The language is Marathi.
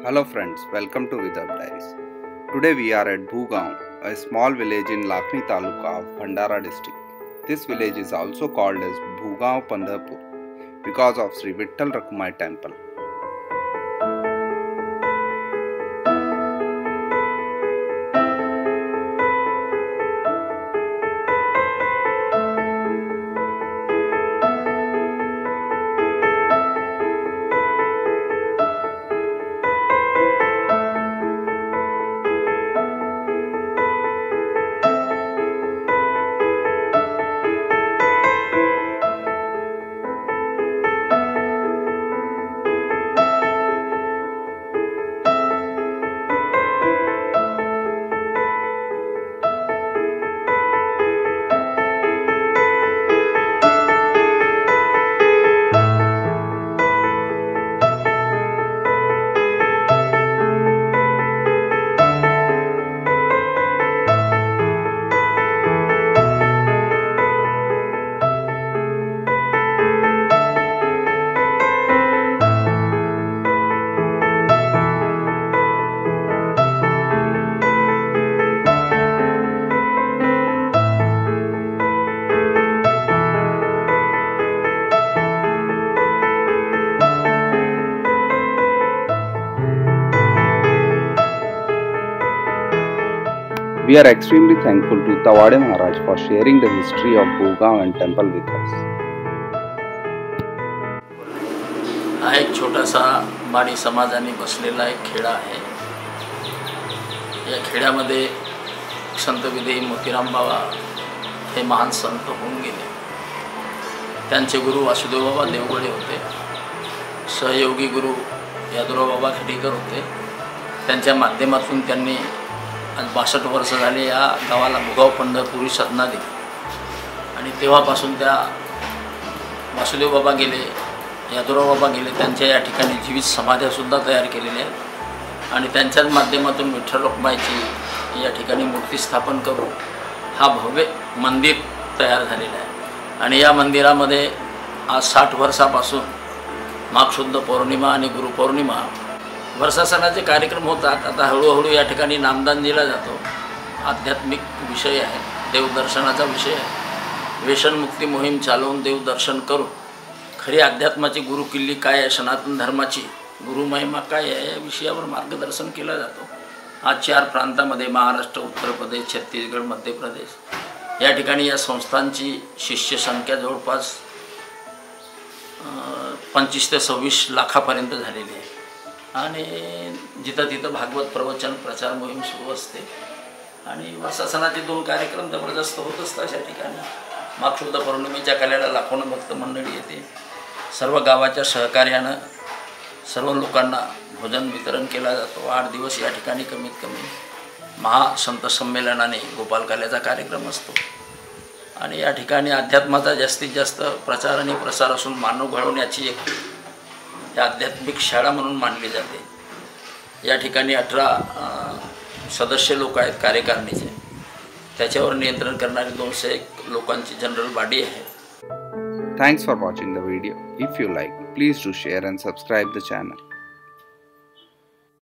Hello friends, welcome to Vidab Diaries. Today we are at Bhugaon, a small village in Lakhni Taluka of Bhandara district. This village is also called as Bhugaon Pandharpur because of Sri Vittal Rakhumai temple. We are extremely thankful to Tawade Maharaj for sharing the history of Bhugaon and temple with us. हा एक छोटासा माडी समाजाने बसलेला एक खेडा आहे. या खेड्यामध्ये संत विदेही मोतीराम बाबा हे महान संत होऊन गेले. त्यांचे गुरु वासुदेव बाबा देवगडे होते. सहयोगी गुरु यादवराव बाबा खेडीकर होते. त्यांच्या माध्यमातून त्यांनी आज 62 वर्ष झाले या गावाला भुगाव पंढरपुरी सदना दिली. आणि तेव्हापासून त्या वासुदेव बाबा गेले, यादवराव बाबा गेले, त्यांच्या या ठिकाणी जीवित समाध्यासुद्धा तयार केलेल्या आहेत. आणि त्यांच्याच माध्यमातून विठ्ठल रखुमाईची या ठिकाणी मूर्ती स्थापन करून हा भव्य मंदिर तयार झालेला आहे. आणि या मंदिरामध्ये आज 60 वर्षापासून माघ शुद्ध पौर्णिमा आणि गुरुपौर्णिमा वर्षासनाचे कार्यक्रम होतात. आता हळूहळू या ठिकाणी नामदान दिला जातो. आध्यात्मिक विषय आहे, देवदर्शनाचा विषय आहे. व्यसनमुक्ती मोहीम चालवून देवदर्शन करून खरी अध्यात्माची गुरुकिल्ली काय आहे, सनातन धर्माची गुरुमहिमा काय आहे या विषयावर मार्गदर्शन केलं जातो. आज 4 प्रांतामध्ये महाराष्ट्र, उत्तर प्रदेश, छत्तीसगड, मध्य प्रदेश या ठिकाणी या संस्थांची शिष्य संख्या जवळपास 25 ते 26 लाखापर्यंत झालेली आहे. आणि जिथं तिथं भागवत प्रवचन प्रचार मोहीम सुरू असते. आणि वर्षासनाचे 2 कार्यक्रम जबरदस्त होत असतात या ठिकाणी. माघ शुद्ध पौर्णिमेच्या काल्याला लाखोनं भक्त मंडळी येते. सर्व गावाच्या सहकार्यानं सर्व लोकांना भोजन वितरण केला जातो. 8 दिवस या ठिकाणी कमीत कमी महासंत संमेलनाने गोपालकाल्याचा कार्यक्रम असतो. आणि या ठिकाणी अध्यात्माचा जास्तीत जास्त प्रचार आणि प्रसार असून मानव घडवण्याची एक आध्यात्मिक शाळा म्हणून मानली जाते. या ठिकाणी 18 सदस्य लोक आहेत कार्यकारिणीचे. त्याच्यावर नियंत्रण करणारी 201 लोकांची जनरल बॉडी आहे. Thanks for watching the video. If you like, please do share and subscribe the channel.